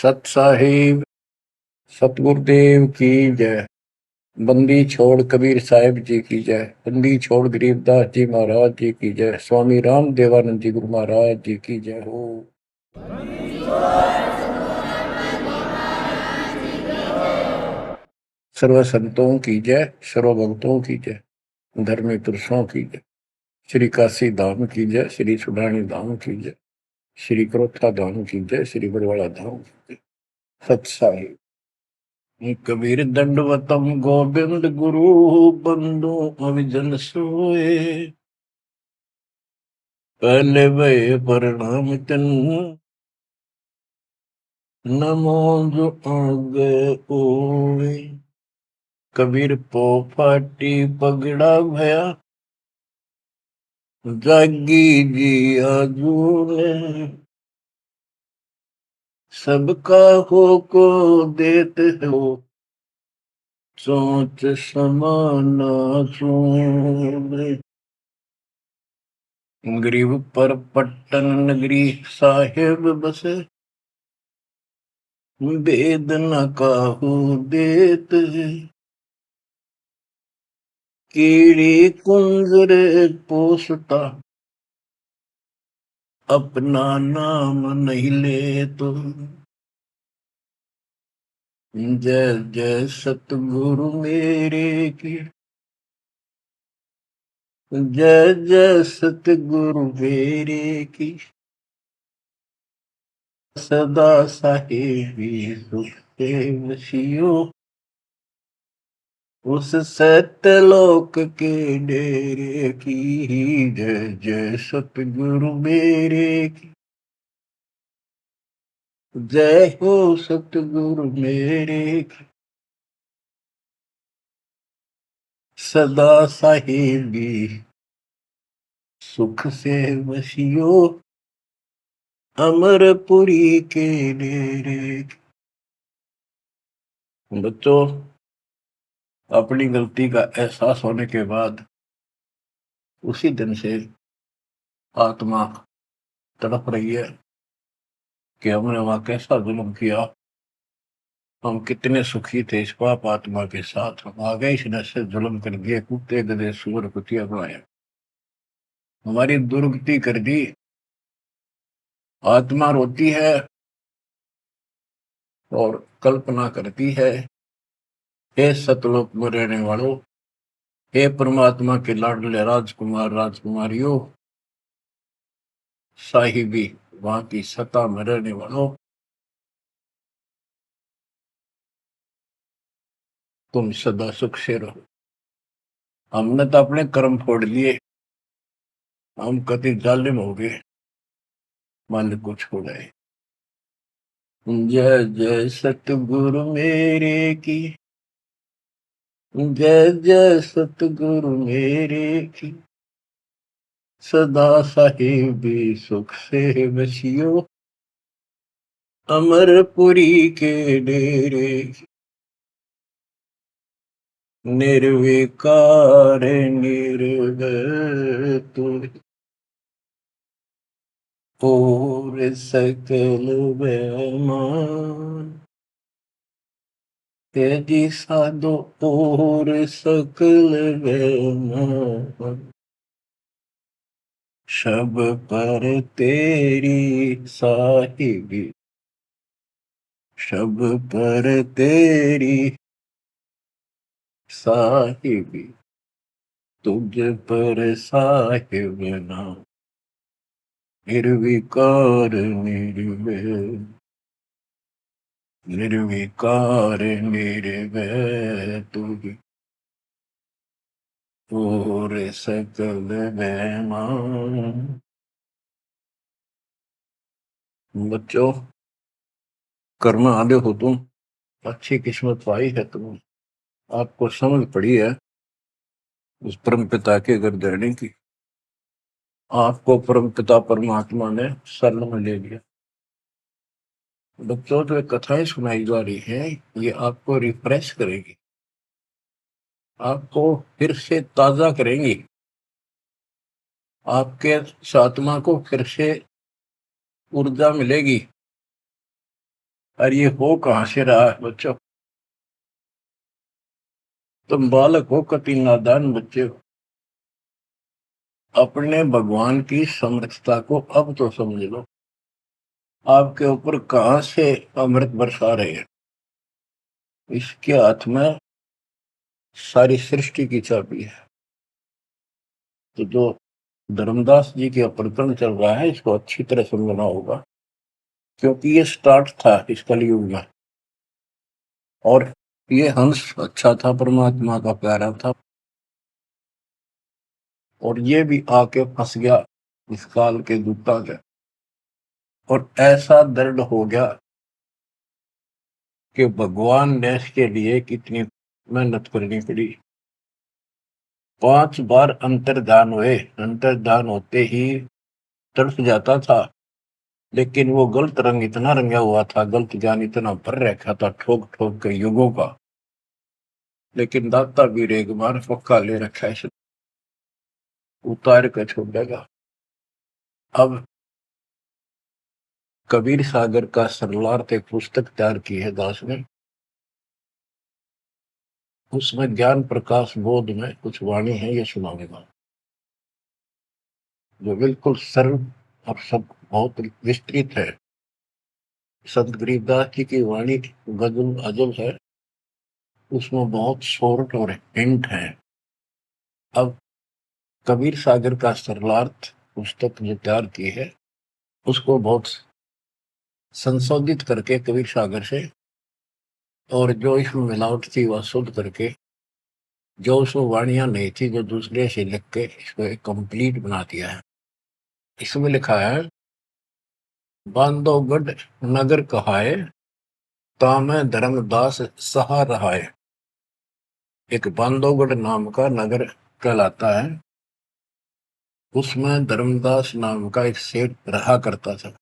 सत साहिब सतगुरुदेव की जय। बंदी छोड़ कबीर साहिब जी की जय। बंदी छोड़ गरीबदास जी महाराज जी की जय। स्वामी राम देवानंद जी गुरु महाराज जी की जय हो। सर्व संतों की जय, सर्व भक्तों की जय, धर्मी पुरुषों की जय। श्री काशी धाम की जय, श्री सुडानी धाम की जय, श्री क्रोथा धाम की जय, श्री बरवाड़ा धाम की जय। सत साहिब कबीर दंडवतम गोविंद गुरु बंदो अविजन सोए। पहले भय प्रणाम तन नमो जो आगे ओए। कबीर पो फाटी पगड़ा भया जागी जी आजूने। सबका हो को देते हो सोच समाना सोने। गरीब पर पट्टन नगरी साहेब बसे वेद न काहू देत। कीड़ी कुंजर पोसता अपना नाम नहीं ले तो। जय जय सतगुरु मेरे की जय जय सतगुरु मेरे की। सदा साहेबी सुख के वशियो उस सत्यलोक के डेरे की। जय जय सतगुरु मेरे की जय हो सतगुरु मेरे की। सदा साहेबी सुख से वशियो अमरपुरी के डेरे की। बच्चों, अपनी गलती का एहसास होने के बाद उसी दिन से आत्मा तड़प रही है कि हमने वहां कैसा जुल्म किया। हम कितने सुखी थे इस पाप आत्मा के साथ। हम आ गए, इसने से जुल्म कर दिए, कुत्ते गधे सूअर कुतिया बनाया, हमारी दुर्गति कर दी। आत्मा रोती है और कल्पना करती है, हे सतलोक में रहने वालों, हे परमात्मा के लाडले राजकुमार राजकुमारियों, साहिबी वहां की सत्ता में रहने वालों, तुम सदा सुख से रहो। हमने तो अपने कर्म फोड़ लिए, हम कति जालिम हो गए, मालिक को छोड़ाए। जय जय सतगुरु मेरे की जय जय सतगुरु मेरे की। सदा साहिबी सुख से बसियो अमरपुरी के डेरे। निर्विकार निर्भय तू और सकल बेमान। तेजी साधो और सकल बेमान। शब पर तेरी साहिबी शब पर तेरी साहिबी तुझ पर साहिब नाम। निर्विकार निर्भय निर्विकार निर्भय तुझ और सकल बेमान। बच्चों, कर्म आदि हो तुम, अच्छी किस्मत पाई है तुम, आपको समझ पड़ी है उस परम पिता के गर्दनी की। आपको परम पिता परमात्मा ने शरण में ले लिया। बच्चों, जो कथाएं सुनाई जा रही है, ये आपको रिफ्रेश करेगी, आपको फिर से ताजा करेंगी, आपके आत्मा को फिर से ऊर्जा मिलेगी। और ये हो कहाँ से रहा है बच्चों? तुम बालक हो, कति नादान बच्चे हो। अपने भगवान की समर्थता को अब तो समझ लो। आपके ऊपर कहां से अमृत बरसा रहे हैं? इसके हाथ में सारी सृष्टि की चाबी है। तो जो धर्मदास जी के प्रकरण चल रहा है, इसको अच्छी तरह समझना होगा, क्योंकि ये स्टार्ट था इस कलयुग में। और ये हंस अच्छा था, परमात्मा का प्यारा था, और ये भी आके फंस गया इस काल के दूता के। और ऐसा दर्द हो गया कि भगवान ने इसके लिए कितनी मेहनत करनी पड़ी। 5 बार अंतर्धान हुए, अंतर्धान होते ही तड़प जाता था, लेकिन वो गलत रंग इतना रंगा हुआ था, गलत ज्ञान इतना भर रखा था ठोक ठोक के युगों का। लेकिन दाता भी एक बार पक्का ले रखा है, उतार कर छोड़ेगा। अब कबीर सागर का सरलार्थ एक पुस्तक तैयार की है दास ने। उसमें ज्ञान प्रकाश बोध में कुछ वाणी है, ये सुनाऊंगा, जो बिल्कुल सरल और सब बहुत विस्तृत है। संत गरीबदास जी की वाणी गजल अजल है, उसमें बहुत शॉर्ट और हिंट है। अब कबीर सागर का सरलार्थ पुस्तक जो तैयार की है, उसको बहुत संशोधित करके कबीर सागर से, और जो इसमें मिलावट थी वह शुद्ध करके, जो उसमें वाणियां नहीं थी जो दूसरे से लिख के इसको एक कंप्लीट बना दिया है। इसमें लिखा है, बांधवगढ़ नगर कहाए, तामे धर्मदास सहा रहाए। एक बांधवगढ़ नाम का नगर कहलाता है, उसमें धर्मदास नाम का एक सेठ रहा करता था।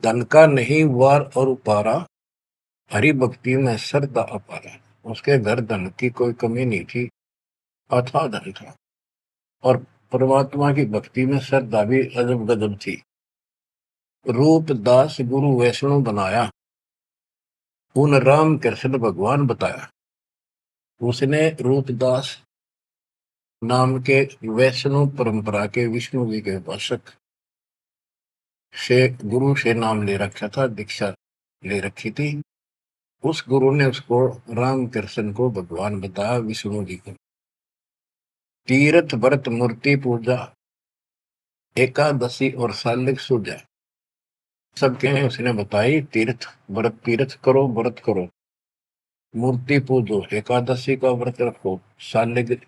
धन का नहीं वार और उपारा, हरि भक्ति में श्रद्धा अपारा। उसके घर धन की कोई कमी नहीं थी, अथाह धन था, और परमात्मा की भक्ति में श्रद्धा भी अजब गजब थी। रूप दास गुरु वैष्णव बनाया, उन राम कृष्ण भगवान बताया। उसने रूपदास नाम के वैष्णव परंपरा के विष्णु जी के उपासक से गुरु से नाम ले रखा था, दीक्षा ले रखी थी। उस गुरु ने उसको राम कृष्ण को भगवान बताया, विष्णु जी को। तीर्थ व्रत मूर्ति पूजा, एकादशी और सालिक सूजा, सबके उसने बताई। तीर्थ व्रत, तीर्थ करो, व्रत करो, मूर्ति पूजो, एकादशी का व्रत रखो, सालिक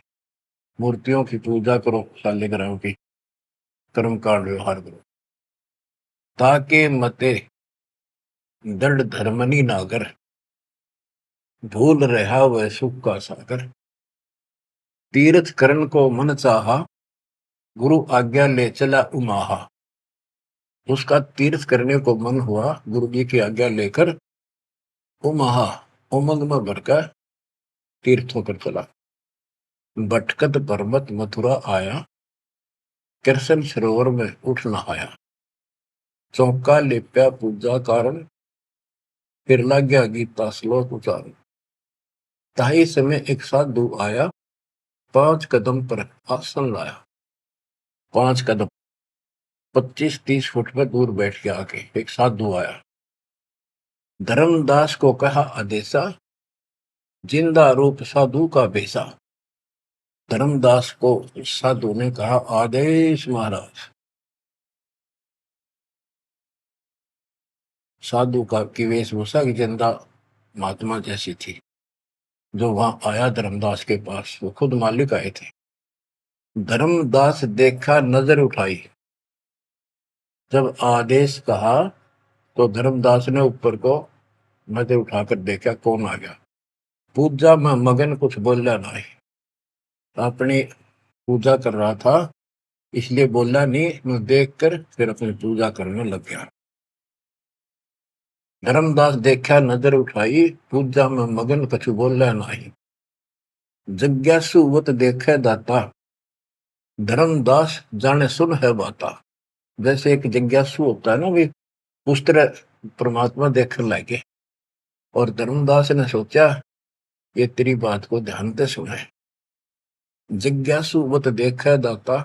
मूर्तियों की पूजा करो, शालिग्राम की, कर्म कांड व्यवहार करो, ताके मते दृढ़ धर्मनी नागर, भूल रहा वह सुख का सागर। तीर्थ करण को मन चाहा, गुरु आज्ञा ले चला उमाहा। उसका तीर्थ करने को मन हुआ, गुरु जी की आज्ञा लेकर उमाहा, उमंग में भरकर तीर्थ होकर चला। भटकत पर्वत मथुरा आया, कृष्ण सरोवर में उठ नहाया। चौका लेप्या पूजा कारण, फिर लग गया गीता श्लोक उचारण। ताही समय एक साधु आया, 5 कदम पर आसन लाया। 5 कदम 25-30 फुट पर दूर बैठ के आके एक साधु आया। धर्मदास को कहा आदेशा, जिंदा रूप साधु का बेसा। धर्मदास को साधु ने कहा, आदेश महाराज। साधु का की वेशभूषा की जिंदा महात्मा जैसी थी। जो वहां आया धर्मदास के पास, वो खुद मालिक आए थे। धर्मदास देखा, नजर उठाई। जब आदेश कहा तो धर्मदास ने ऊपर को नजर उठाकर देखा, कौन आ गया। पूजा में मगन, कुछ बोला नहीं, अपनी पूजा कर रहा था, इसलिए बोला नहीं। मैं देखकर फिर अपनी पूजा करने लग गया। धर्मदास देखा, नजर उठाई, पूजा में मगन, कछु बोला नहीं। जिज्ञासुवत देखे दाता, धर्मदास जाने सुन है बाता। जैसे एक जिज्ञासु होता है ना, भी उस तरह परमात्मा देखने लगे और धर्मदास ने सोचा ये तेरी बात को ध्यान से सुने। जिज्ञासु मत देखै दाता,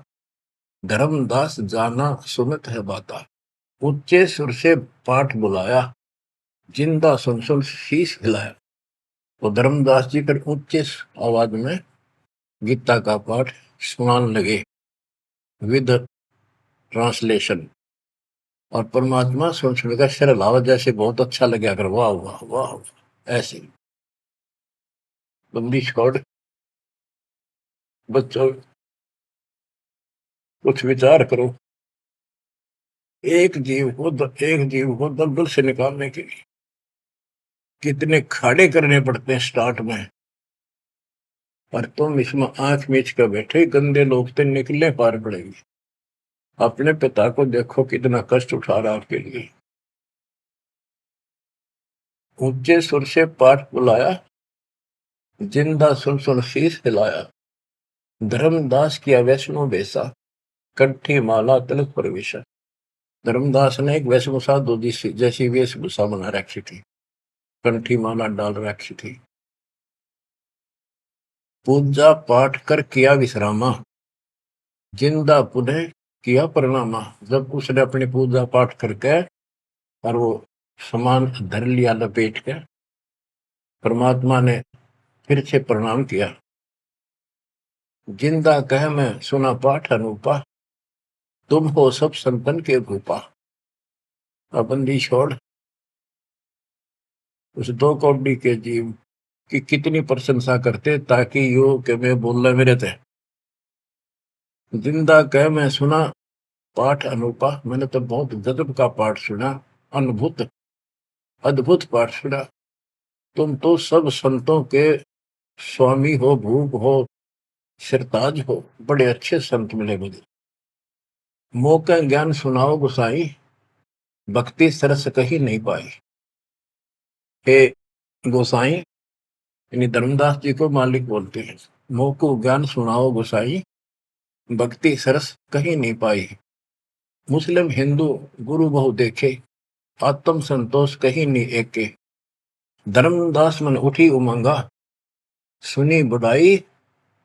धर्मदास जाना सुनत है बाता। ऊंचे सुर से पाठ बुलाया, जिंदा सुन सुन शीश हिलाया। तो धर्मदास जी फिर ऊंचे आवाज में गीता का पाठ सुनाने लगे विद ट्रांसलेशन। और परमात्मा सुन सुनकर सिर हिलावा, जैसे बहुत अच्छा लगे, अगर वाह वाह वाह वाह। ऐसे बंदी छोड़ बच्चों कुछ विचार करो, एक जीव को दलदल से निकालने के लिए कितने खाड़े करने पड़ते हैं स्टार्ट में, और तुम इसमें आंख मीच कर बैठे, गंदे लोग तो निकलने पार पड़ेगी। अपने पिता को देखो कितना कष्ट उठा रहा आपके लिए। ऊंचे सुर से पाठ बुलाया, जिंदा सुन सुन शीश हिलाया। धर्मदास किया वैष्णो बेसा, कंठी माला तिलक प्रवेशा। धर्मदास ने एक वेशभूषा दूधी जैसी वेशभूषा बना रखी थी, कंठी माला डाल रखी थी। पूजा पाठ कर किया विश्रामा, जिंदा पुनः किया प्रणामा। जब उसने अपनी पूजा पाठ करके और वो सामान धर लिया लपेट के, परमात्मा ने फिर से प्रणाम किया। जिंदा कह मैं सुना पाठ अनूपा, तुम हो सब संतन के भूपा। बंदी छोड़ उस दो कौड़ी के जीव की कितनी प्रशंसा करते, ताकि यो के मैं बोलना मेरे थे। जिंदा कह मैं सुना पाठ अनूपा, मैंने तो बहुत गजब का पाठ सुना, अद्भुत अद्भुत पाठ सुना। तुम तो सब संतों के स्वामी हो, भूप हो, सिरताज हो, बड़े अच्छे संत मिले मुझे। मौका ज्ञान सुनाओ गुसाई, भक्ति सरस कहीं नहीं पाई। हे गोसाई, यानी धर्मदास जी को मालिक बोलते हैं, मोको ज्ञान सुनाओ गोसाई, भक्ति सरस कहीं नहीं पाई। मुस्लिम हिंदू गुरु बहु देखे, आत्म संतोष कहीं नहीं एके। धर्मदास मन उठी उमंगा, सुनी बुढ़ाई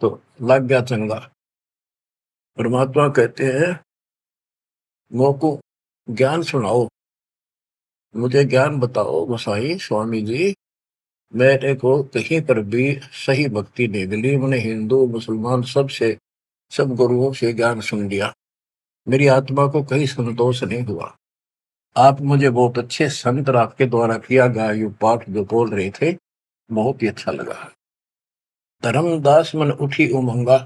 तो लग गया चंगा। परमात्मा कहते हैं मोको ज्ञान सुनाओ, मुझे ज्ञान बताओ गोसाई स्वामी जी। मेरे को कहीं पर भी सही भक्ति नहीं मिली, मैंने हिंदू मुसलमान सब गुरुओं से ज्ञान सुन लिया, मेरी आत्मा को कहीं संतोष नहीं हुआ। आप मुझे बहुत अच्छे संत आपके द्वारा किया गया ये पाठ जो बोल रहे थे, बहुत ही अच्छा लगा। धर्मदास मन उठी उमंगा,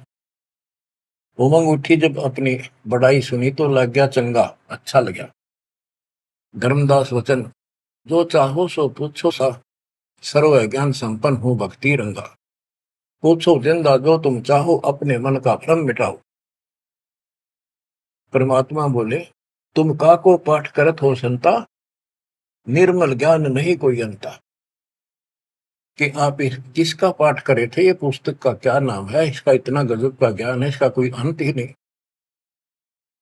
उमंग उठी जब अपनी बड़ाई सुनी तो लग गया चंगा, अच्छा लगा। धर्मदास वचन, जो चाहो सो पूछो सा, सर्व ज्ञान संपन्न हूं भक्ति रंगा। पूछो जिंदा जो तुम चाहो, अपने मन का भ्रम मिटाओ। परमात्मा बोले, तुम का को पाठ करत हो संता, निर्मल ज्ञान नहीं कोई अंता। कि आप किसका पाठ करे थे, ये पुस्तक का क्या नाम है, इसका इतना गजब का ज्ञान है, इसका कोई अंत ही नहीं।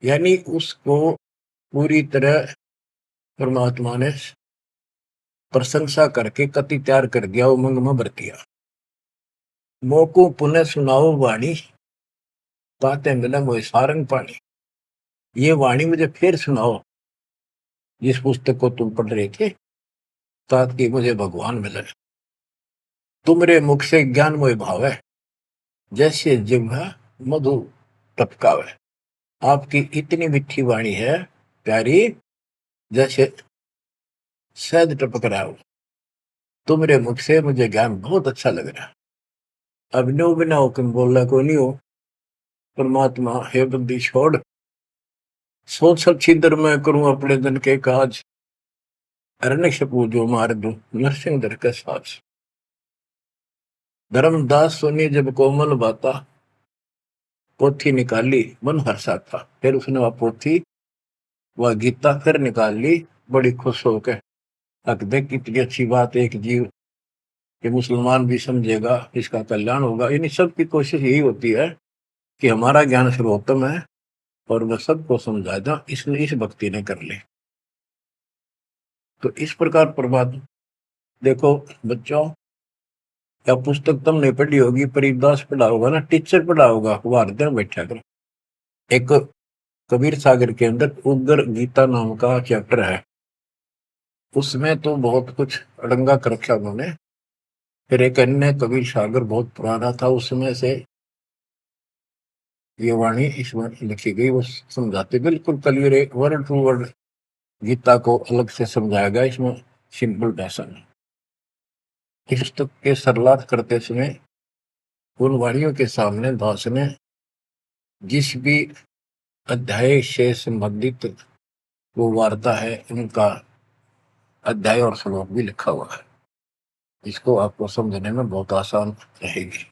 यानी उसको पूरी तरह परमात्मा ने प्रशंसा करके कति तैयार कर दिया, उमंग में भर दिया। मोको पुनः सुनाओ वाणी, ताते मिले मोए सारंग पानी। ये वाणी मुझे फिर सुनाओ, जिस पुस्तक को तुम पढ़ रहे थे, ताकि मुझे भगवान मिले। तुमरे मुख से ज्ञान मोय भाव है, जैसे जिह्वा मधु टपकावे। आपकी इतनी मीठी वाणी है प्यारी, जैसे शहद टपक रहा हो। तुमरे मुख से मुझे ज्ञान बहुत अच्छा लग रहा। अब नो बिना हुक्म बोलना को नहीं हो। परमात्मा हे बंदी छोड़, सोच सब छिद्र मैं करूं अपने दिन के काज, अरण्य से पूजो मार दो नरसिंह दर के साज। धर्मदास सुनी जब कोमल बाता, पोथी निकाली मन हर्षा था। फिर उसने वह पोथी वह गीता फिर निकाल ली, बड़ी खुश होकर। अक देख कितनी अच्छी बात, एक जीव कि मुसलमान भी समझेगा, इसका कल्याण होगा। इन सब की कोशिश यही होती है कि हमारा ज्ञान सर्वोत्तम है और वह सबको समझा दो, इसलिए इस भक्ति ने कर ले। तो इस प्रकार प्रभात देखो बच्चों, या पुस्तक तुमने पढ़ी होगी, परिदास पढ़ा होगा ना, टीचर पढ़ा होगा, वो हरदय बैठा कर। एक कबीर सागर के अंदर उग्र गीता नाम का चैप्टर है, उसमें तो बहुत कुछ अड़ंगा कर रखा उन्होंने। फिर एक अन्य कबीर सागर बहुत पुराना था, उसमें से ये वाणी इसमें लिखी गई, वो समझाते बिल्कुल clear, word to word Gita को अलग से समझाया गया इसमें, सिंपल भाषा में। इस पुस्तक के सरलार्थ करते समय उन वाणियों के सामने दास ने जिस भी अध्याय से संबंधित वो वार्ता है, उनका अध्याय और श्लोक भी लिखा हुआ है। इसको आपको समझने में बहुत आसान रहेगी।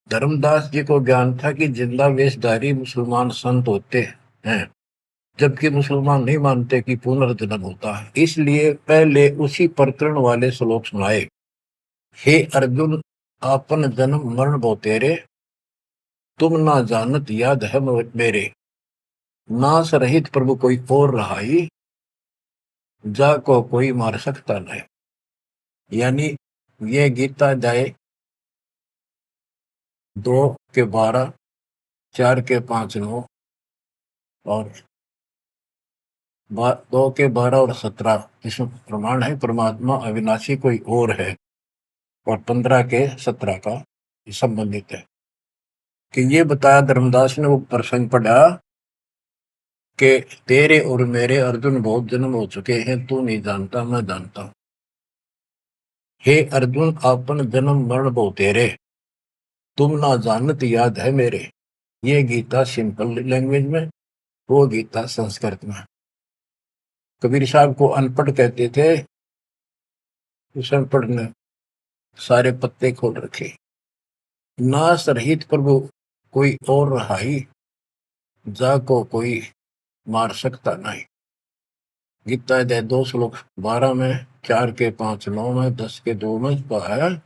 धर्मदास जी को ज्ञान था कि जिंदा वेशधारी मुसलमान संत होते हैं, जबकि मुसलमान नहीं मानते कि पुनर्जन्म होता है। इसलिए पहले उसी प्रकरण वाले श्लोक सुनाए। हे अर्जुन, आपन जन्म मरण बो तेरे, तुम ना जानत याद है मेरे, नाश रहित प्रभु कोई और रहाई, जा को कोई मार सकता नहीं। यानी ये गीता अध्याय 2 के 12, 4 के 5, 9 और 2 के 12 और 17 इसमें प्रमाण है परमात्मा अविनाशी कोई और है, और 15 के 17 का संबंधित है। कि ये बताया धर्मदास ने वो प्रसंग पढ़ा कि तेरे और मेरे अर्जुन बहुत जन्म हो चुके हैं, तू नहीं जानता, मैं जानता हूं। हे अर्जुन, आपन जन्म मरण बहु तेरे, तुम ना जानत याद है मेरे। ये गीता सिंपल लैंग्वेज में, वो गीता संस्कृत में। कबीर साहब को अनपढ़ कहते थे, उस अनपढ़ ने सारे पत्ते खोल रखे। नाश रहित प्रभु कोई और रहाई, जा को कोई मार सकता नहीं। गीता अध्याय 2 श्लोक 12 में, 4 के 5, 9 में, 10 के 2 में कहा है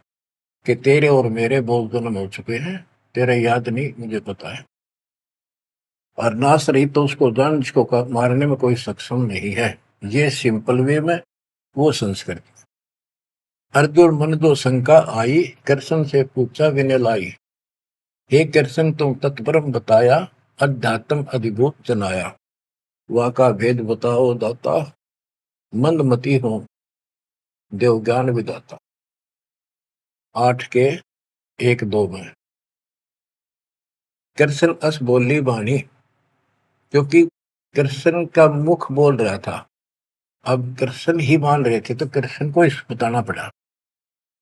कि तेरे और मेरे बहुत जन्म हो चुके हैं, तेरे याद नहीं, मुझे पता है। और नाश रहित तो उसको जान जिसको मारने में कोई सक्षम नहीं है। ये सिंपल वे में, वो संस्कृत। अर्जुन मन दो शंका आई, कृष्ण से पूछा विनय लाई। हे कृष्ण, तुम तत्परम बताया, अध्यात्म अधिभूत जनाया। वाका भेद बताओ दाता, मंदमती हो देव ज्ञान विदाता। 8 के 1, 2 में। कृष्ण अस बोली बाणी, क्योंकि कृष्ण का मुख बोल रहा था, अब कृष्ण ही मान रहे थे तो कृष्ण को इस बताना पड़ा।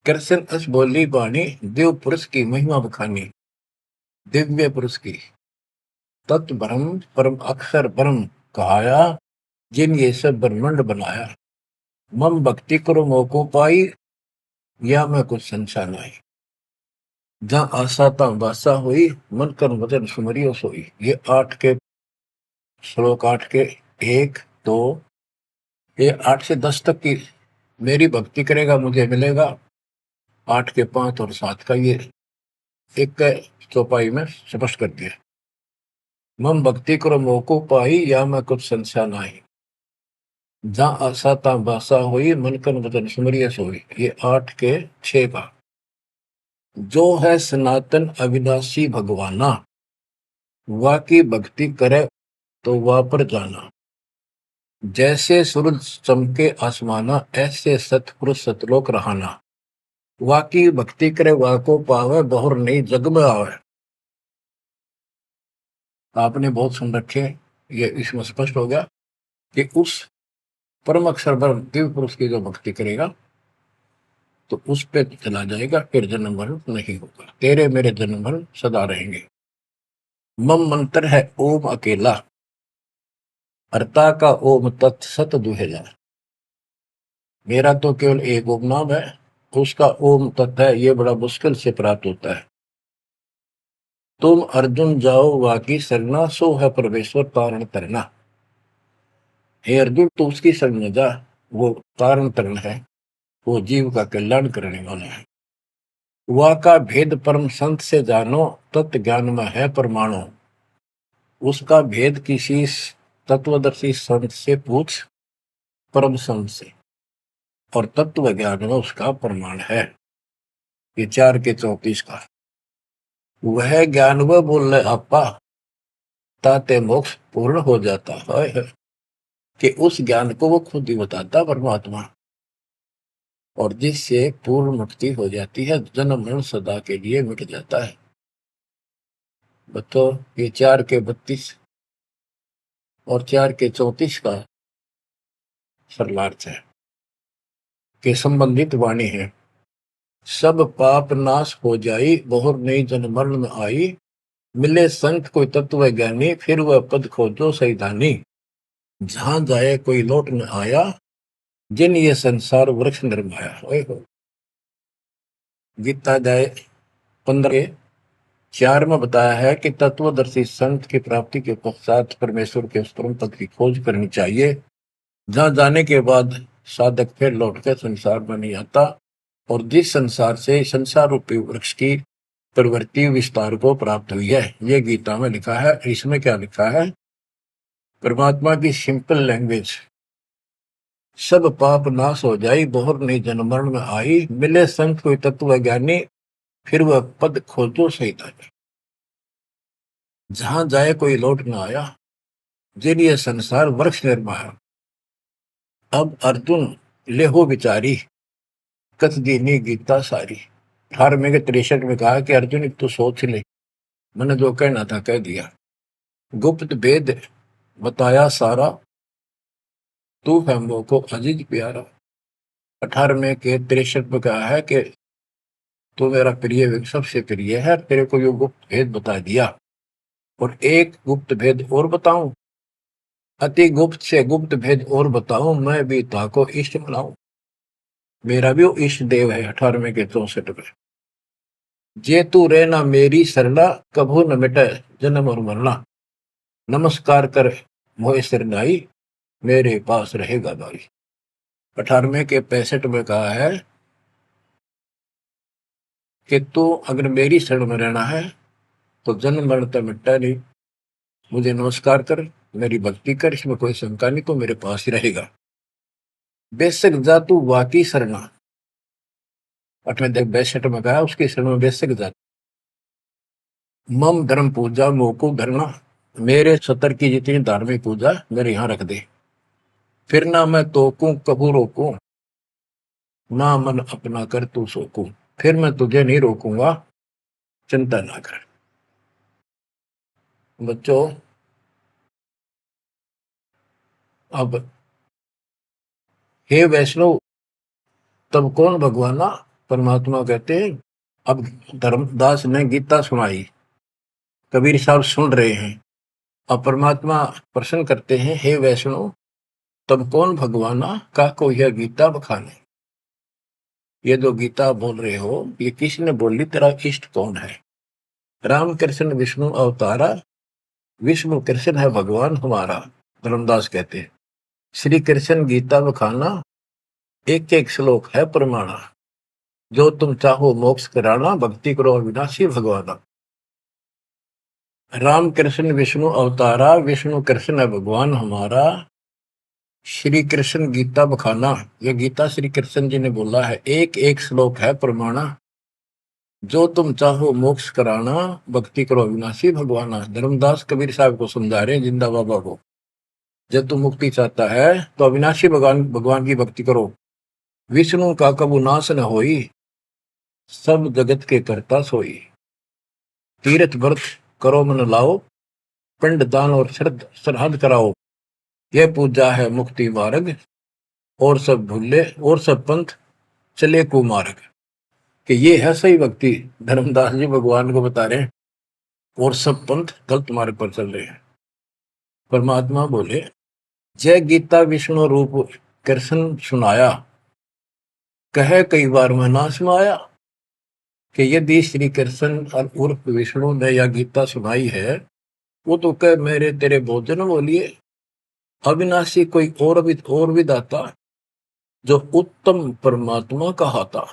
कृष्ण अस बोली बाणी, देव पुरुष की महिमा बखानी, दिव्य पुरुष की तत्व ब्रह्म परम अक्षर ब्रह्म कहाया, जिन ये सब ब्रह्मांड बनाया। मम भक्ति करो मोको पाई, या मैं कुछ संशय नहीं। जहाँ आशा ता बासा हुई, मन कर वचन सुमरियो सोई। ये 8 के 1, 2, ये 8 से 10 तक की मेरी भक्ति करेगा मुझे मिलेगा। 8 के 5 और 7 का ये एक चौपाई में स्पष्ट कर दिया। मम भक्ति करो मोको पाई, या मैं कुछ संशय नहीं। जहाँ आशा ता बासा हुई, मन कर वचन सुमरियो सोई। ये 8 के 6 का। जो है सनातन अविनाशी भगवाना, वाकी भक्ति करे तो वह पर जाना। जैसे सूरज चमके आसमाना, ऐसे सतपुरुष सतलोक रहाना। वाकी भक्ति करे वाको पावे, बहुर नहीं जग में आवे। आपने बहुत सुन रखे, ये इसमें स्पष्ट हो गया कि उस परम अक्षर ब्रह्म दिव्य पुरुष की जो भक्ति करेगा तो उस पे चला जाएगा, फिर जन्म मरण नहीं होगा। तेरे मेरे जन्म मरण सदा रहेंगे। मम मंत्र है ओम अकेला, अर्ता का ओम तत् सत दुहेला। मेरा तो केवल एक ओम नाम है, उसका ओम तत् है, ये बड़ा मुश्किल से प्राप्त होता है। तुम अर्जुन जाओ वाकी सरना, सो है परमेश्वर तारण तरना। हे अर्जुन, तो उसकी शरण में जा, वो तारण तरण है, वो जीव का कल्याण करने वाला है। वह का भेद परम संत से जानो, तत्व ज्ञान में है परमाणु। उसका भेद किसी तत्वदर्शी संत से पूछ, परम संग से, और तत्व ज्ञान में उसका प्रमाण है। ये 4 के 34 का वह ज्ञान वह बोल रहे आपा ताते मोक्ष पूर्ण हो जाता है कि उस ज्ञान को वो खुद ही बताता परमात्मा, और जिससे पूर्ण मुक्ति हो जाती है, जन्म मरण सदा के लिए मिट जाता है। बच्चों ये 4 के 32 और 4 के 34 का सरलार्थ है कि संबंधित वाणी है। सब पाप नाश हो जाई, बहुर नई जन्म मरण में आई, मिले संत कोई तत्व ज्ञानी, फिर वह पद खोजो सैधानी। जहां जाए कोई लौट न आया, जिन ये संसार वृक्ष निर्माया। गीता जाए 15:4 में बताया है कि तत्वदर्शी संत की प्राप्ति के पश्चात परमेश्वर के उस परम पद की खोज करनी चाहिए, जहां जाने के बाद साधक फिर लौटकर संसार में नहीं आता, और जिस संसार से संसार रूपी वृक्ष की प्रवृत्ति विस्तार को प्राप्त हुई है। ये गीता में लिखा है। इसमें क्या लिखा है? परमात्मा की सिंपल लैंग्वेज, सब पाप नाश हो जाई, बहुर नहीं जन्म मरण में आई, मिले संत कोई तत्व ज्ञानी, फिर वह पद खोजो सैतानी। जहां जाए कोई लौट न आया, जिन ये संसार वृक्ष निर्माया। अब अर्जुन लेहो विचारी, कथ दीनी गीता सारी। 18वें के 63 में कहा कि अर्जुन तो सोच ले, मैंने जो कहना था कह दिया, गुप्त भेद बताया सारा, तू है मोको अजीज प्यारा। 18वें के 63 में कहा है कि तू मेरा प्रिय सबसे प्रिय है, तेरे को यो गुप्त भेद बता दिया। और एक गुप्त भेद और बताऊं, अति गुप्त से गुप्त भेद और बताऊं, मैं भी ताको इष्ट बनाऊं। मेरा भी वो इष्ट देव है। 18वें के 64 में, जे तू रहना मेरी सरला, कभू न मिटे जन्म और मरना। नमस्कार कर मोहे सिरनाई, मेरे पास रहेगा भाई। 18वें के 65 में कहा है कि तू अगर मेरी शरण में रहना है तो जन्म मरण तो मिटता नहीं, मुझे नमस्कार कर, मेरी भक्ति कर, इसमें कोई शंका नहीं, तो मेरे पास ही रहेगा। बेशक जा तू वाकी शरणा। 62 में कहा उसकी शरण में बेशक जा। मम धर्म पूजा मोको धरना, मेरे सतर की जितनी धार्मिक पूजा मेरे यहाँ रख दे। फिर ना मैं तोकू कबू रोकू, ना मन अपना कर तू सोकू। फिर मैं तुझे नहीं रोकूंगा, चिंता ना कर। बच्चों अब हे वैष्णव, तब कौन भगवाना? परमात्मा कहते हैं। अब धर्मदास ने गीता सुनाई, कबीर साहब सुन रहे हैं। अब परमात्मा प्रश्न करते हैं, हे वैष्णव तब कौन भगवाना, का को यह गीता बखाने। ये जो गीता बोल रहे हो ये किसने बोली, तेरा इष्ट कौन है? राम कृष्ण विष्णु अवतारा, विष्णु कृष्ण है भगवान हमारा। धर्मदास कहते हैं श्री कृष्ण गीता बखाना, एक एक श्लोक है प्रमाणा। जो तुम चाहो मोक्ष कराना, भक्ति करो अविनाशी भगवाना। राम कृष्ण विष्णु अवतारा, विष्णु कृष्ण है भगवान हमारा। श्री कृष्ण गीता बखाना, ये गीता श्री कृष्ण जी ने बोला है, एक एक श्लोक है प्रमाणा। जो तुम चाहो मोक्ष कराना, भक्ति करो अविनाशी भगवाना। धर्मदास कबीर साहब को समझा रहे हैं, जिंदा बाबा को। जब तुम मुक्ति चाहता है तो अविनाशी भगवान की भक्ति करो। विष्णु का कबू नाश न होई, सब जगत के करता सोई। तीर्थ व्रत करो मन लाओ, पिंड दान और श्राद्ध कराओ। यह पूजा है मुक्ति मार्ग, और सब भूले और सब पंथ चले कुमार्ग। कि ये है सही भक्ति। धर्मदास जी भगवान को बता रहे हैं, और सब पंथ गलत मार्ग पर चल रहे हैं। परमात्मा बोले, जय गीता विष्णु रूप कृष्ण सुनाया, कहे कई बार मैं ना सुनाया। कि यदि श्री कृष्ण और उर्फ विष्णु ने यह गीता सुनाई है, वो तो कह मेरे तेरे भोजन बोलिए। अविनाशी कोई और भी दाता, जो उत्तम परमात्मा कहा था।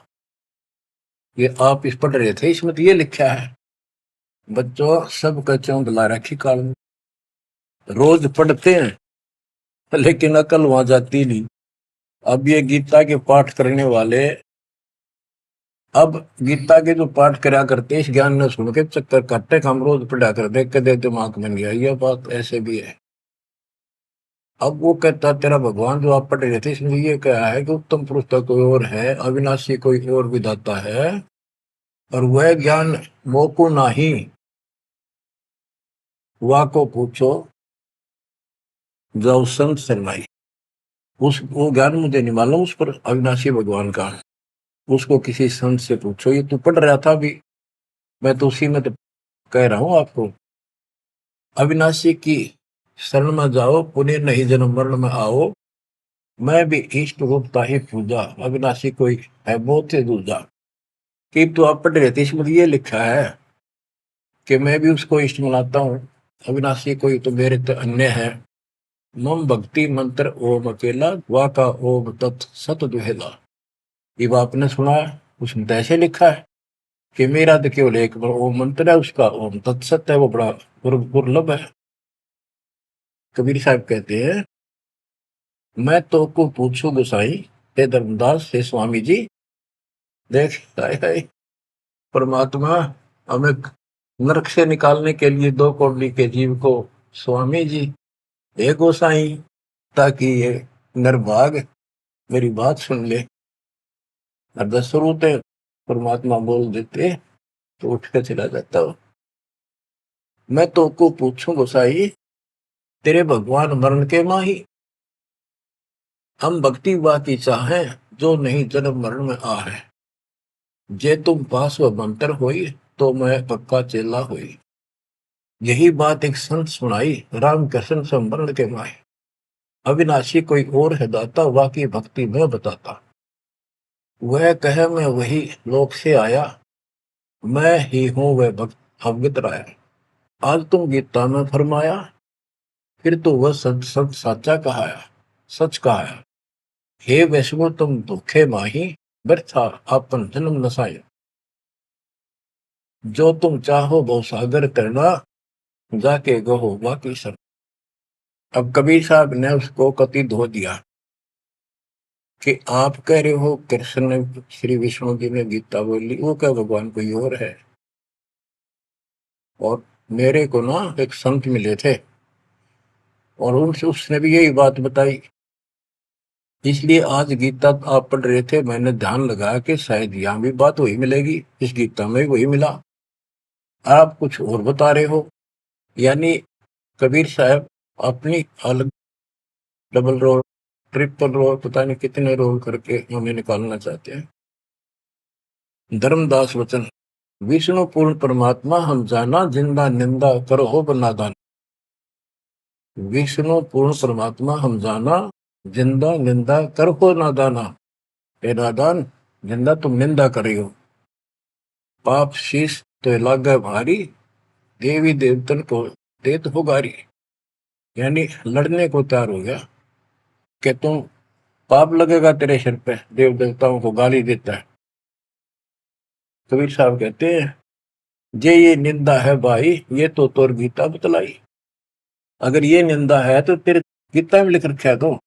ये आप इस पढ़ रहे थे, इसमें तो ये लिखा है। बच्चों सब कच्चों दिला रखी काल, रोज पढ़ते हैं लेकिन अकल वहां जाती नहीं। अब ये गीता के पाठ करने वाले, अब गीता के जो पाठ करा करते इस ज्ञान ने सुन के चक्कर काटे, हम रोज पढ़ा कर देख के दे दिमाग में नहीं आई यह बात, ऐसे भी है। अब वो कहता तेरा भगवान जो आप पढ़ रहे थे इसमें ये क्या है कि उत्तम पुरुष का कोई और है, अविनाशी कोई और विधाता है, और वह ज्ञान मोको नाही, वा को पूछो जाओ संत शरणाई। उस वो ज्ञान मुझे नहीं मालूम उस पर अविनाशी भगवान का, उसको किसी संत से पूछो। ये तू पढ़ रहा था अभी, मैं तो उसी में तो कह रहा हूं आपको। अविनाशी की शरण में जाओ, पुण्य नहीं जन्म मरण में आओ, मैं भी इष्ट रूपता ही पूजा, अविनाशी कोई है बहुत से दूजा। कि तो आप पढ़ रहे थे इसमें ये लिखा है कि मैं भी उसको इष्ट मनाता हूँ, अविनाशी कोई तो मेरे तो अन्य है। मम भक्ति मंत्र ओम अकेला, वा का ओम तत् सत दुहेला। ये आपने सुना है, उसमें तो ऐसे लिखा है कि मेरा तो केवल एक ओम मंत्र है, उसका ओम तत्सत है, वो बड़ा दुर्लभ है। कबीर साहब कहते हैं, मैं तो को पूछू गोसाई, हे धर्मदास हे स्वामी जी। देख हाय परमात्मा हमें नरक से निकालने के लिए दो कौड़ी के जीव को स्वामी जी, हे गोसाई, ताकि ये नरभाग मेरी बात सुन ले। और दस होते परमात्मा बोल देते तो उठ कर चला जाता हो। मैं तो को पूछूं गोसाई, तेरे भगवान मरण के माही, हम भक्ति वा की चाहे, जो नहीं जन्म मरण में आ है। जे तुम पास व मंत्र होई, तो मैं पक्का चेला हुई। यही बात एक संत सुनाई, राम कृष्ण संवरण के माहे। अविनाशी कोई और है दाता, वाकी भक्ति में बताता। वह कहे मैं वही लोक से आया, मैं ही हूं वह भक्त अवगत राया। आज तुम गीता में फरमाया, फिर तो वह सच सच साचा कहाया, सच कहाया। हे वैष्णो तुम धोखे माही, व्यर्था आपन जन्म नसाया। जो तुम चाहो वो सागर करना, जाके गहो बाकी सर। अब कबीर साहब ने उसको कति धो दिया कि आप कह रहे हो कृष्ण ने, श्री विष्णु जी ने गीता बोली, वो क्या भगवान कोई और है। और मेरे को ना एक संत मिले थे और उनसे उसने भी यही बात बताई, इसलिए आज गीता आप पढ़ रहे थे, मैंने ध्यान लगाया कि शायद यहाँ भी बात वही मिलेगी, इस गीता में वही मिला, आप कुछ और बता रहे हो। यानी कबीर साहब अपनी अलग डबल रोल, ट्रिपल रोल, पता नहीं कितने रोल करके हमें निकालना चाहते हैं। धर्मदास वचन, विष्णु पूर्ण परमात्मा हम जाना, जिंदा निंदा करो हो बनादान। विष्णु पूर्ण परमात्मा हम जाना, जिंदा निंदा कर हो नादाना। हे नादान, जिंदा तुम निंदा कर रही हो, पाप शीश तो लागे भारी, देवी देवतन को देत हो गारी। यानी लड़ने को तैयार हो गया कि तुम, पाप लगेगा तेरे सिर पे, देव देवताओं को गाली देता है। कबीर साहब कहते हैं, जे ये निंदा है भाई, ये तो तोर गीता बतलाई। अगर ये निंदा है तो तेरे गीता में लिख रखा है, तो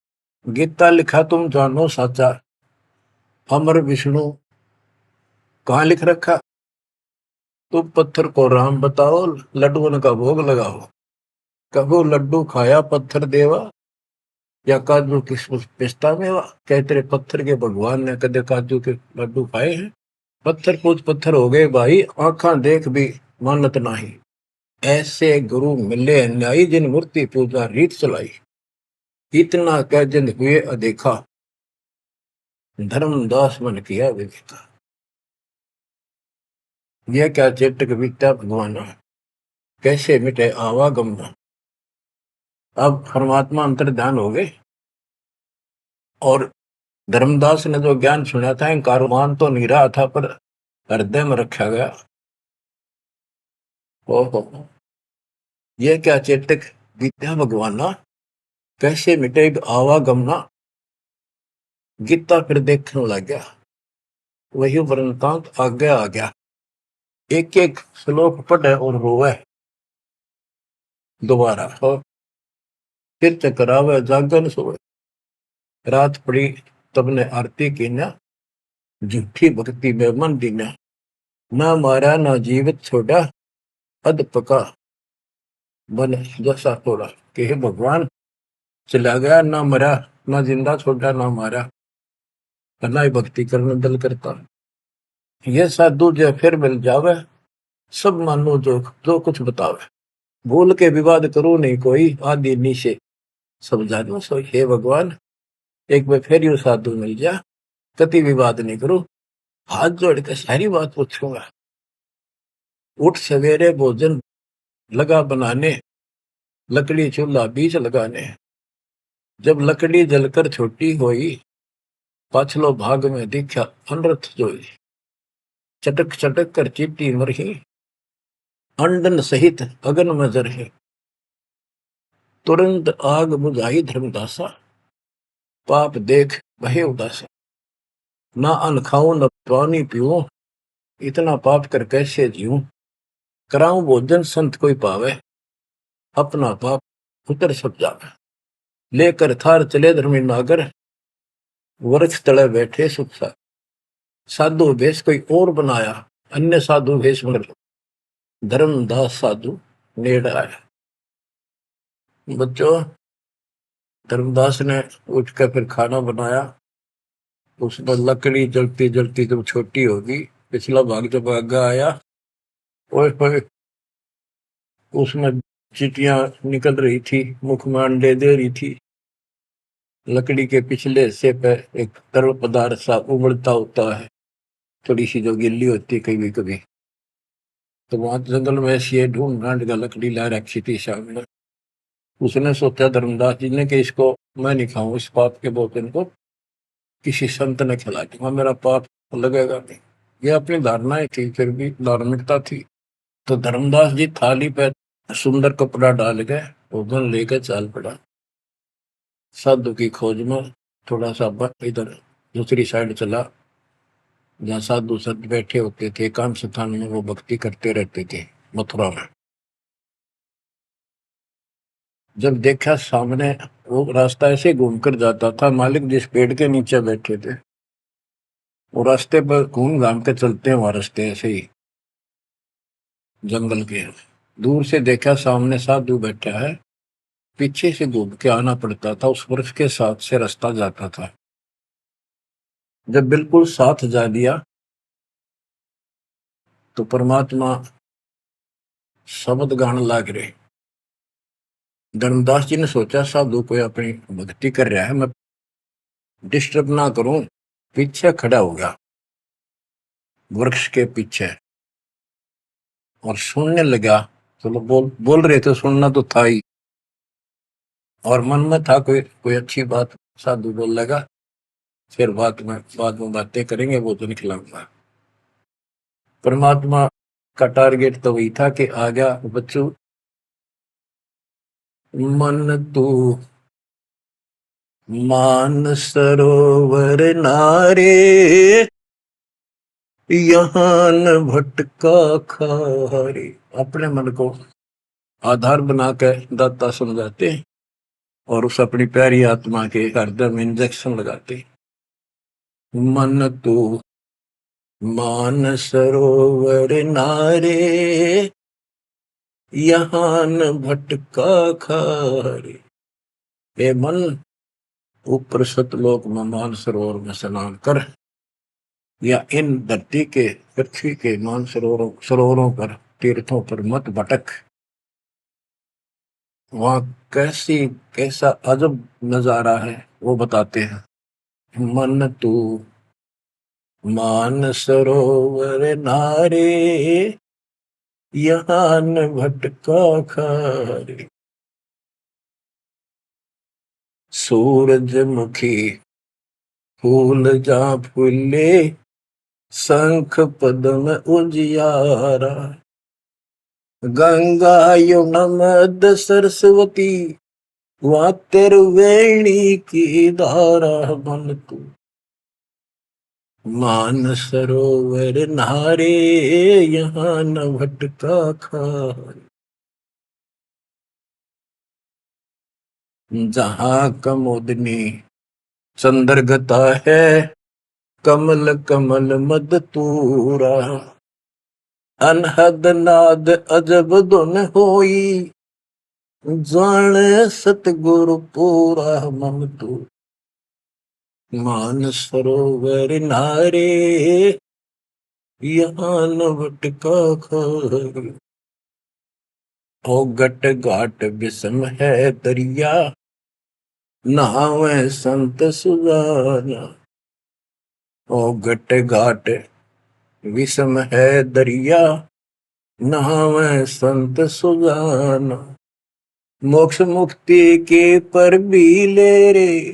गीता लिखा तुम जानो साचा, अमर विष्णु कहाँ लिख रखा, तुम पत्थर को राम बताओ, लड्डुओं का भोग लगाओ। कबो लड्डू खाया पत्थर देवा, या काजू किशमिश पिस्ता मेवा। क्या तेरे पत्थर के भगवान ने कदे काजू के लड्डू खाए हैं। पत्थर कुछ पत्थर हो गए भाई, आंखा देख भी मानत नहीं। ऐसे गुरु मिले अन्यायी, जिन मूर्ति पूजा रीत चलाई। इतना कह जिन हुए अदेखा, धर्मदास मन किया विवेका। यह क्या चेटक विद्या भगवान, कैसे मिटे आवागम। अब परमात्मा अंतर ध्यान हो गए और धर्मदास ने जो ज्ञान सुना था, इंकार मान तो नहीं रहा था, पर हृदय में रखा गया। ओहो, यह क्या चेतक विद्या भगवाना, कैसे मिटे आवागमना। गीता फिर देखने लग गया, वही वृंतांत आगे आ गया। एक एक श्लोक पढ़े और रोवे दोबारा, और फिर चकरावे जागन सोए। रात पड़ी, तब ने आरती की न, झूठी भक्ति में मन दीना, ना मारा ना जीवित छोड़ा, अध पका बन जैसा थोड़ा। कि हे भगवान, चला गया ना मरा, ना जिंदा छोड़ा ना मारा, ना ही भक्ति करने दिल करता। ये साधु जो फिर मिल जावे, सब मानो जो जो कुछ बतावे, भूल के विवाद करो नहीं कोई, आदि नीचे सब जानो सो। हे भगवान, एक बार फिर यू साधु मिल जा, कति विवाद नहीं करो, हाथ जोड़ के सारी बात पूछूंगा। उठ सवेरे भोजन लगा बनाने, लकड़ी चूल्हा बीच लगाने, जब लकड़ी जलकर छोटी होई, पाछलो भाग में दिखा अनरथ जोई। चटक चटक कर चीटी मरही, अंडन सहित अगन में जरही, तुरंत आग बुझाई धर्मदासा, पाप देख बहे उदासा। ना अन्न खाऊं न पानी पीऊं, इतना पाप कर कैसे जीऊं, कराऊं भोजन संत कोई पावे, अपना पाप उतर सब जावे। लेकर थार चले धर्मी नागर, वृक्ष तले बैठे सुख सा। साधु भेष कोई और बनाया, अन्य साधु भेष बन धर्मदास साधु नेड़ आया। बच्चों, धर्मदास ने उठकर फिर खाना बनाया। उसमें लकड़ी जलती जलती जब छोटी होगी, पिछला भाग जब आगे आया, और उसमें चीटियां निकल रही थी, मुख में अंडे दे रही थी। लकड़ी के पिछले हिस्से पे एक तरल पदार्थ सा उबलता होता है, थोड़ी सी जो गिल्ली होती है कभी कभी। तो वहां जंगल में ऐसी ढूंढ ढांड का लकड़ी ला रखी थी सामने। उसने सोचा धर्मदास जी ने कि इसको मैं नहीं खाऊं, इस पाप के भोजन को किसी संत ने खिला दूंगा, मेरा पाप लगेगा नहीं। ये अपनी धारणाएं थी, फिर भी धार्मिकता थी। तो धर्मदास जी थाली पे सुंदर कपड़ा डाल के भोजन लेकर चाल पड़ा। साधु की खोज में थोड़ा सा इधर दूसरी साइड चला, जहाँ साधु संत बैठे होते थे, एकांत स्थान में वो भक्ति करते रहते थे मथुरा में। जब देखा सामने वो रास्ता ऐसे घूमकर जाता था, मालिक जिस पेड़ के नीचे बैठे थे वो रास्ते पर घूम घाम के चलते हैं, वहां रास्ते ऐसे ही जंगल के। दूर से देखा सामने साधु बैठा है, पीछे से घूम के आना पड़ता था, उस वृक्ष के साथ से रास्ता जाता था। जब बिल्कुल साथ जा दिया तो परमात्मा शब्द गान लाग रहे। धर्मदास जी ने सोचा साधु कोई अपनी भक्ति कर रहा है, मैं डिस्टर्ब ना करूं, पीछे खड़ा हो गया वृक्ष के पीछे और सुनने लगा। चलो बोल बोल रहे थे, सुनना तो था ही, और मन में था कोई अच्छी बात साधु बोल लगा, फिर बाद में बातें करेंगे, वो तो निकलाऊंगा। परमात्मा का टारगेट तो वही था कि आ गया बच्चों, मन तू मान सरोवर नारे, यहाँ न भटका खारे। अपने मन को आधार बना कर दाता समझाते और उस अपनी प्यारी आत्मा के हृदय में इंजेक्शन लगाते। मन तू मान सरोवर नारे, यहाँ न भटका खारे। ए मन, ऊपर सतलोक में मान सरोवर में स्नान कर, या इन धरती के पृथ्वी के मान सरोवरों पर, तीर्थों पर मत भटक। वहां कैसा अजब नजारा है वो बताते हैं। मन तू मान सरोवर नारे, यहाँ न भटका खारे। सूरजमुखी फूल जा फूले, शंख पद्म उजियारा। गंगा यमुना मद सरस्वती, वहाँ त्रिवेणी की धारा। मन तू मान सरोवर नारे, यहाँ न भटका खारे। जहाँ कमोदनी चंद्रगता है कमल कमल मद तूरा, अनहद नाद अजब धुन होई, जाने सतगुरु पूरा मन तू। मान सरोवर नारे यहाँ न भटका खारी, ओ गट घाट विषम है दरिया, नहावे संत सुजाना। ओ गट घाट विषम है दरिया, नहावे संत सुजाना। मोक्ष मुक्ति के पर भी ले रे,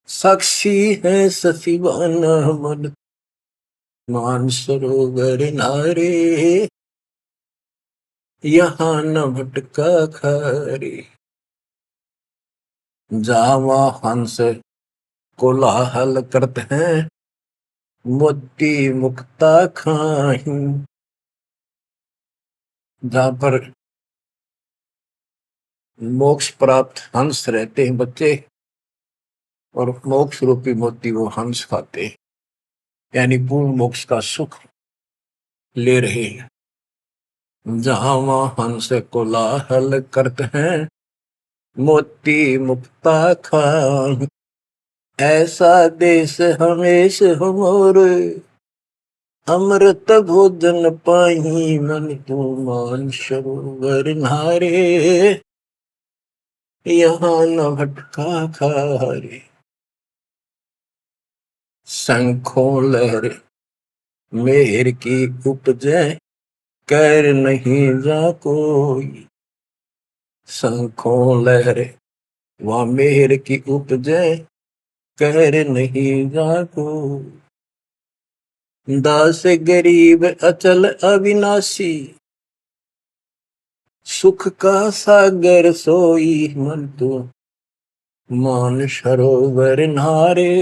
साक्षी है सचिवाना मन। मानसरोवर नारे यहाँ न भटका खारी, जावा हंस कोलाहल करते हैं, मोती मुक्ता खाही। जहां पर मोक्ष प्राप्त हंस रहते हैं बच्चे, और मोक्ष रूपी मोती वो हंस खाते हैं, यानी पूर्ण मोक्ष का सुख ले रहे हैं। जहां वहां हंस कोलाहल करते हैं, मोती मुक्ता खाही। ऐसा देश हमेश हमोरे, अमृत भोजन पाही मन तू। मान सरोवर नारे यहाँ न भटका खारे, शंखों लहर मेहर की उपजे, कर नहीं जा कोई। शंखों लहर वह मेहर की उपजे, कर नहीं जा कोई। दास गरीब अचल अविनाशी, सुख का सागर सोई मन तू। मान सरोवर नारे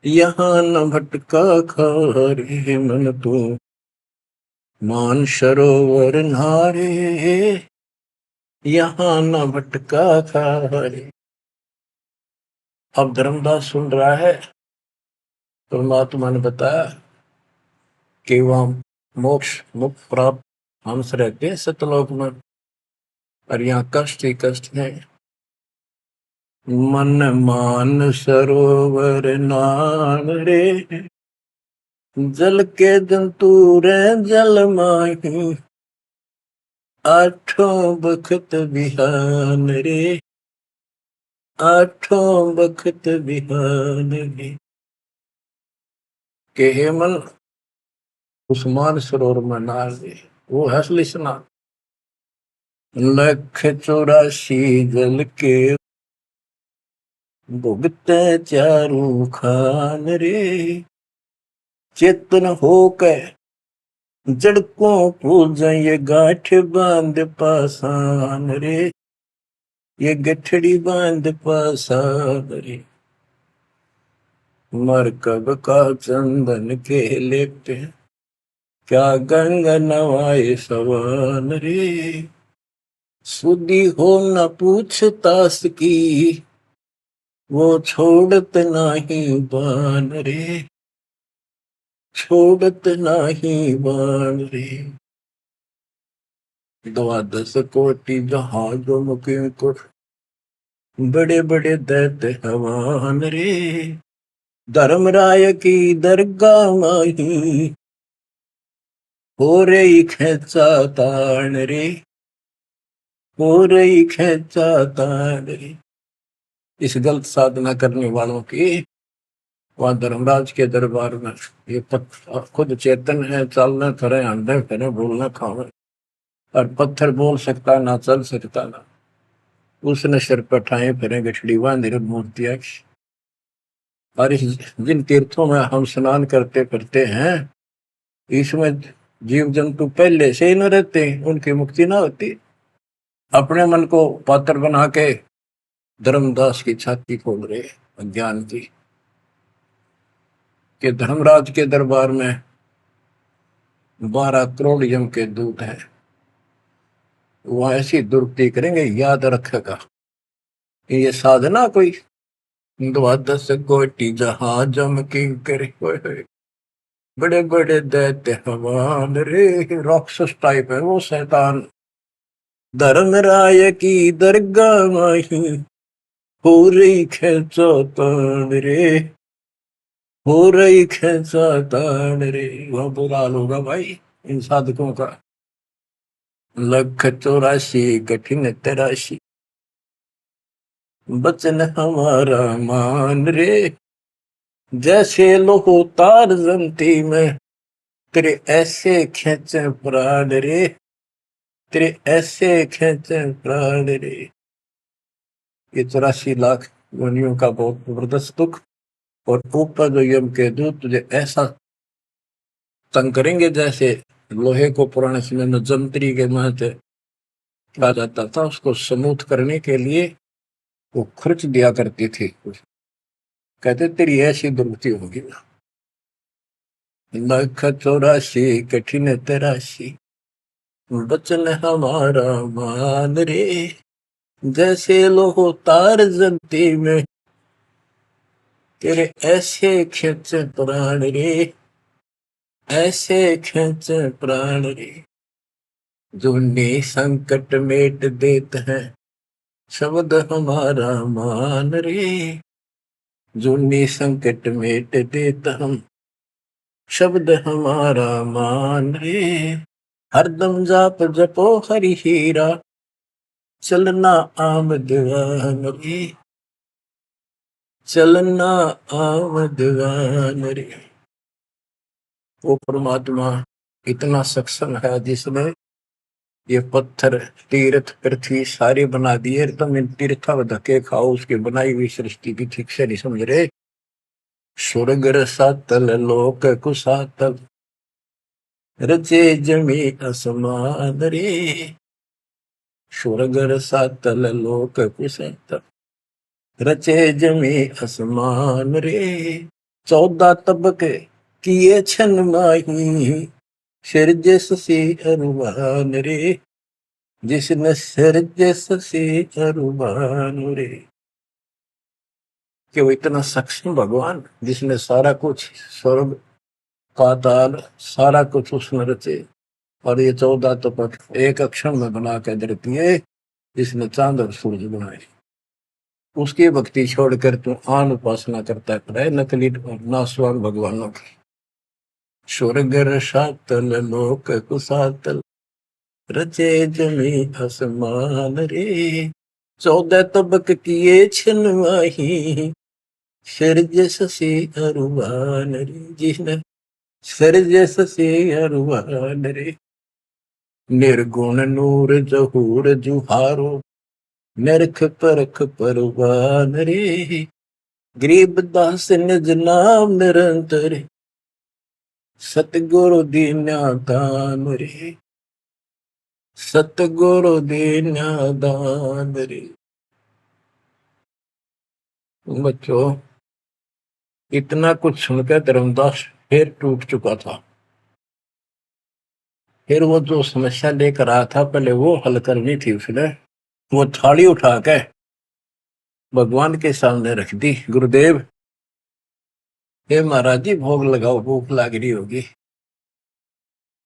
यहाँ न भटका खारे मन तू। मान सरोवर नारे यहाँ न भटका खारे। अब धर्मदास सुन रहा है, परमात्मा ने बताया कि वहां मोक्ष मुक्त प्राप्त हंस रहते हैं सतलोक में, और यहाँ कष्ट ही कष्ट है। मन मान सरोवर नाम रे, जल के जंतु रे जल माही। आठों बखत बिहान रे, आठों बखत बिहान रे। के हे मन उस्मान सरोवर में नार दे, वो हसली स्नान। लख 84 जल के भुगते चारू खान रे। चेतन होकर जड़कों पूजा ये गांठ बांध पासान रे, ये गठड़ी बांध पासान रे। मरकब का चंदन के लेपते, क्या गंगा नवाए सवान रे। सुधी हो न पूछतास की, वो छोड़त नहीं बान रे, छोड़त नहीं बान रे। 12 कोटि जहाजों मुके को, बड़े बड़े दैत्य हवान रे। धर्मराय की दरगाह माही, हो रही खेचा तान रे, हो रही खेचा तान रे। इस गलत साधना करने वालों की वहां धर्मराज के दरबार में, ये खुद चेतन है, चलना फिरे, अंधे फिरे, बोलना खावे, और पत्थर बोल सकता ना, चल सकता ना, उसने सिर पर ठाए फिरे गठड़ी बांध मूर्तियां। और जिन तीर्थों में हम स्नान करते फिरते हैं, इसमें जीव जंतु पहले से ही न रहते, उनकी मुक्ति ना होती। अपने मन को पात्र बना के धर्मदास की छाती खोल रहे अज्ञान की, कि धर्मराज के दरबार में 12 करोड़ यम के दूत हैं, वो ऐसी दुर्गति करेंगे, याद रखेगा। ये साधना कोई द्वादश कोटि जहाजम किंकर होए होए, बड़े बड़े दैत्य हवान रे। राक्षस टाइप है वो शैतान। धर्मराय की दरगाह माही हो रही खेचा तान रे, हो रही खेचा तान रे। वह बुरा हाल होगा भाई इन साधकों का। 184 कठिन तराशी, बचन हमारा मान रे। जैसे लोहो तार जमती में, तेरे ऐसे खेचे प्राण रे, तेरे ऐसे खेचे प्राण रे। ये 84 लाख योनियों का बहुत जबरदस्त दुख। और ऊपर जो यम के दूत तुझे ऐसा तंग करेंगे जैसे लोहे को पुराने समय में जंतरी के महते कहा जाता था, उसको स्मूथ करने के लिए वो खर्च दिया करती थी। कहते तेरी ऐसी दुर्गति होगी। 184 कठिन तराशी, बचन हमारा मान रे। जैसे लोहो तार जमती में, तेरे ऐसे खेचे प्राण रे, ऐसे खेचे प्राण रे। जूने संकट मेट देत है, शब्द हमारा मान रे। जूने संकट मेट देत हम, शब्द हमारा मान रे। हरदम जाप जपो हरि हीरा, चलना आमद वान रे, चलना आमद वान रे। वो परमात्मा इतना सक्षम है जिसने ये पत्थर तीर्थ पृथ्वी सारे बना दिए। तुम इन तीर्था धक्के खाओ, उसकी बनाई हुई सृष्टि की ठीक से नहीं समझ रहे। स्वर्ग रसातल लोक कुसातल, रचे जमी असमान रे। स्वर्ग रसातल लोक कुसातल, रचे जमी असमान रे। 14 तबके किए छन माही, सिरजस से अरुवान रे। जिसने सिरजस से अरुवान रे। कि वो इतना सक्षम भगवान जिसने सारा कुछ स्वर्ग पाताल सारा कुछ उसने रचे। और ये 14 तपक एक अक्षर में बना के धरती है, जिसने चांद और सूरज बनाए। उसकी भक्ति छोड़कर तू आन उपासना करता है नकली नासवान भगवानों की। स्वर्ग रसातल लोक कुसातल, रचे जमी आसमान रे। 14 तबक किए छनवाही, सिरजस से अरुवान रे। जिसने सिरजस से अरुवान रे। निर्गुण नूर जहूर जुहारो, नरख परख परवान रे। गरीब दास निज नाम निरंतर, सतगुरु दीन्या दान रे, सतगुरु दीन्या दान रे। बच्चों इतना कुछ सुनकर धर्मदास फिर टूट चुका था। फिर वो जो समस्या लेकर आया था पहले वो हल करनी थी उसने। वो थाली उठा के भगवान के सामने रख दी। गुरुदेव हे महाराज जी भोग लगाओ, भूख लग रही होगी।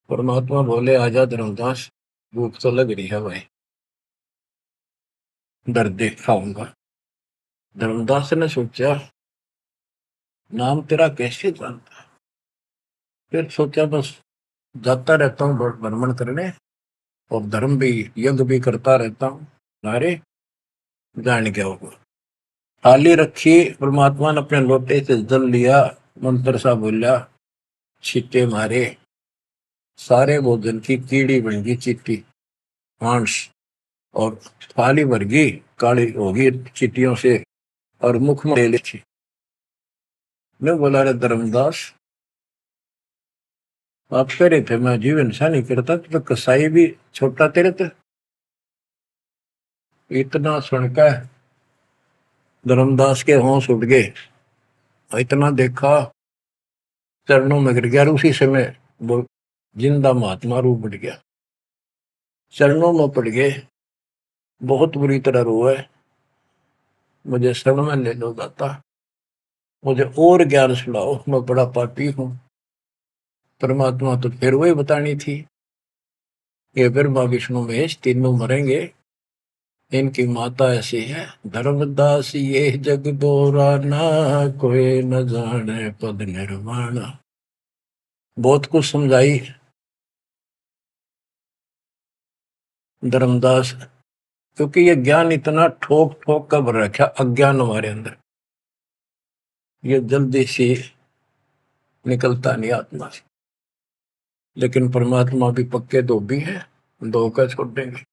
परमात्मा बोले आजा धर्मदास, भूख तो लग रही है भाई, दर्द देख खाऊंगा। धर्मदास ने सोचा नाम तेरा कैसे जानता। फिर सोचा बस जाता रहता हूँ भ्रमण करने और धर्म भी यज्ञ भी करता रहता हूँ, अरे जान क्या होगा। थाली रखी, परमात्मा ने अपने लोटे से जल लिया, मंत्र सा बोला, छींटे मारे, सारे भोजन की कीड़ी बन गई चीटी मांस, और थाली भर गई काली होगी चीटियों से, और मुख में ले ली। मैं बोला रे धर्मदास आप कह रहे थे मैं जीव हिंसा नहीं करता, तो कसाई भी छोटा तेरे थे। इतना सुनकर धर्मदास के होश उठ गए। इतना देखा चरणों में गिर गया। उसी समय वो जिंदा महात्मा रूप बढ़ गया, चरणों में पड़ गए, बहुत बुरी तरह रोए। मुझे शरण में ले लो दाता, मुझे और ज्ञान सुनाओ, मैं बड़ा पापी हूं। परमात्मा तो फिर वही बतानी थी, ये ब्रह्मा विष्णु महेश तीनों मरेंगे, इनकी माता ऐसी है। धर्मदास ये जग दोरा ना, कोई न जाने पद निर्वाण। बहुत कुछ समझाई धर्मदास, क्योंकि ये ज्ञान इतना ठोक ठोक कर भर रखा अज्ञान हमारे अंदर, ये जल्दी से निकलता नहीं आत्मा से। लेकिन परमात्मा भी पक्के धोबी है, धोखा छोड़ देंगे।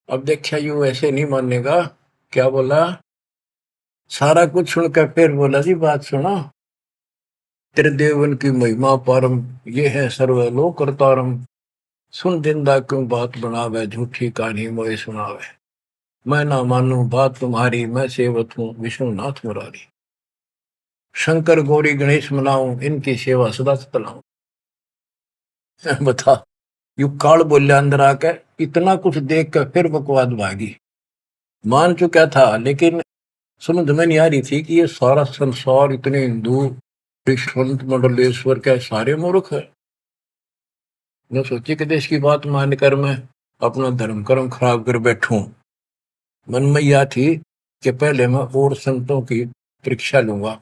अब देखिए यू ऐसे नहीं मानेगा, क्या बोला, सारा कुछ सुनकर फिर बोला जी बात सुनो, त्रिदेवन की महिमा पारम, ये है सर्वलोक करतारम, सुन दिंदा क्यों बात बनावे, झूठी कहानी मोए सुनावे, मैं ना मानू बात तुम्हारी, मैं सेवक हूँ विष्णुनाथ मुरारी, शंकर गौरी गणेश मनाऊं, इनकी सेवा सदा चलाऊं। बता, यू काल बोलिया अंदर आकर, इतना कुछ देख कर फिर बकवाद भागी। मान चुका था लेकिन समझ में नहीं आ रही थी कि ये सारा संसार इतने हिंदू संत मंडलेश्वर के सारे मूर्ख है। मैं सोची कि देश की बात मानकर मैं अपना धर्म कर्म खराब कर बैठूं। मन में यह थी कि पहले मैं और संतों की परीक्षा लूंगा।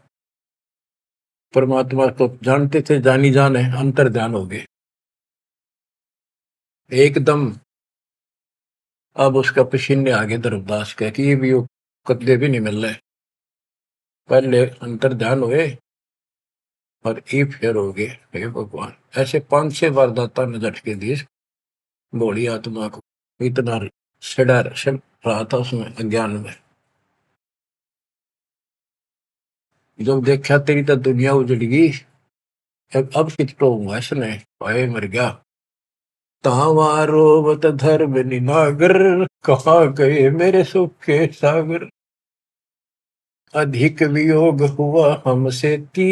परमात्मा तो जानते थे, जानी जाने अंतर ध्यान हो गए एकदम। अब उसका पसीने आगे धर्मदास का कि ये भी कदे भी नहीं मिल रहे, पहले अंतर ध्यान हुए और ये फेर हो गए। हे भगवान, ऐसे 5-6 बार दाता ने झटके दिए भोली आत्मा को, इतना सड़ा सड़ रहा था उसमें अज्ञान में। जब देखा तेरी तो दुनिया उजड़ गई, अब कितो हुआ इसने, भाई मर गया। तावा रोवत धर्म निनागर, कहाँ गए मेरे सुख के सागर, अधिक वियोग हुआ हमसे ती,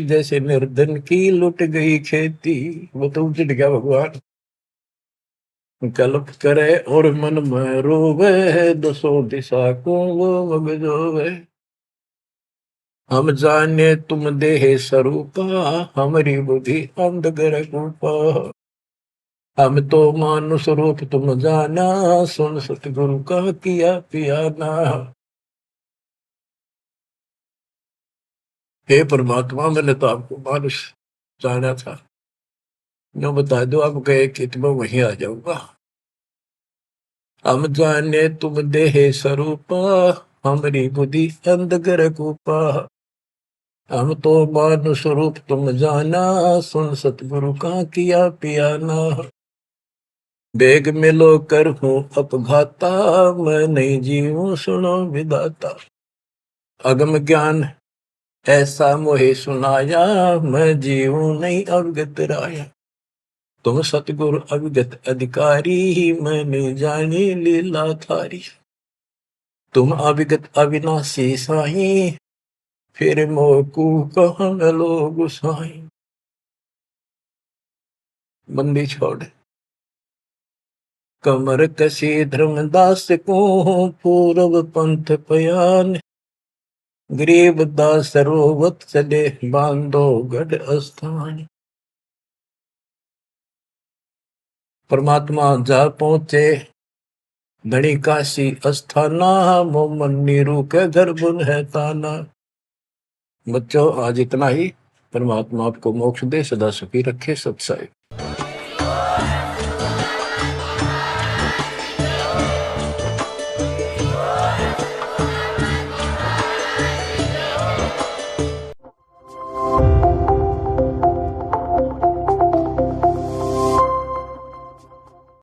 जैसे निर्धन की लुट गई खेती। वो तो उजड़ गया भगवान। कल्प करे और मन में रोवे, दसों दिशा को वो मगजोवे, हम जाने तुम देह स्वरूपा, हमारी बुद्धि अंधगर रूपा, हम तो मानुष रूप तुम जाना, सुन सतगुरु का किया पियाना। हे परमात्मा, मैंने तो आपको मानुष जाना था, जो बता दो आप गए कि मैं वहीं आ जाऊंगा। हम जाने तुम देह स्वरूपा, हमारी बुद्धि अंधगर कूपा, हम तो मानुष रूप तुम जाना, सुन सतगुरु का किया पियाना। बेग मिलो कर हूँ अपघाता, मैं नहीं जीऊं सुनो विदाता, अगम ज्ञान ऐसा मोहे सुनाया, मैं जीऊं नहीं अवगत राया, तुम सतगुरु अविगत अधिकारी, मैंने जानी लीला थारी, तुम अविगत अविनाशी साई, फिर मोकू कहाँ मिलो गुसाई। बंदी छोड़ कमर कसी धर्मदास को, पूर्व पंथ पयान, गरीब दास रोवत चले, बांधो गढ़ स्थान। परमात्मा जा पहुंचे धनी काशी अस्थाना, मोमन नीरू के घर बुन है ताना। बच्चों आज इतना ही। परमात्मा आपको मोक्ष दे, सदा सुखी रखे। सत्संग।